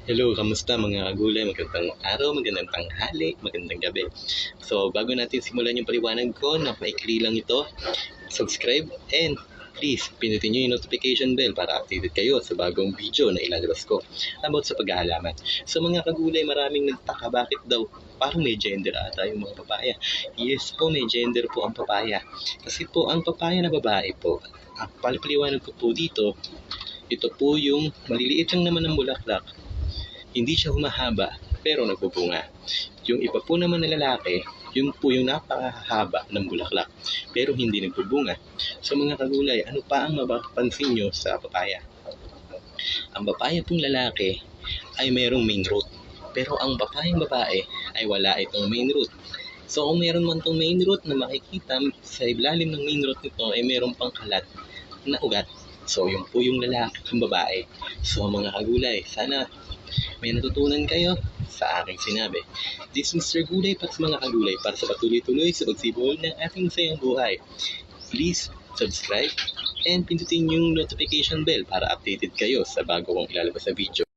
Hello, kamusta mga kagulay? Magandang araw, magandang tanghali, magandang gabi. So, bago natin simulan yung paliwanag ko, na maikli lang ito, subscribe and please pinutin nyo yung notification bell para updated kayo sa bagong video na ilalabas ko about sa pag-aalaman. So mga kagulay, maraming nagtaka bakit daw parang may gender ata yung mga papaya. Yes po, may gender po ang papaya. Kasi po ang papaya na babae po, ang palipaliwanag ko po dito, ito po yung maliliit lang naman ng bulaklak. Hindi siya humahaba, pero nagbubunga. Yung iba po naman na lalaki, yun po yung napakahaba ng bulaklak, pero hindi nagbubunga. So mga kagulay, ano pa ang mapapansin nyo sa papaya? Ang papaya pong lalaki ay mayroong main root, pero ang papayang babae ay wala itong main root. So kung meron man itong main root na makikita, sa ilalim ng main root nito ay mayroong pang kalat na ugat. So yung po yung lalaki, yung babae. So mga kagulay, sana may natutunan kayo sa aking sinabi. This is Mr. Gulay para sa mga kagulay para sa patuloy-tuloy sa pagsibol ng ating sayang buhay. Please subscribe and pindutin yung notification bell para updated kayo sa bago kong ilalabas na video.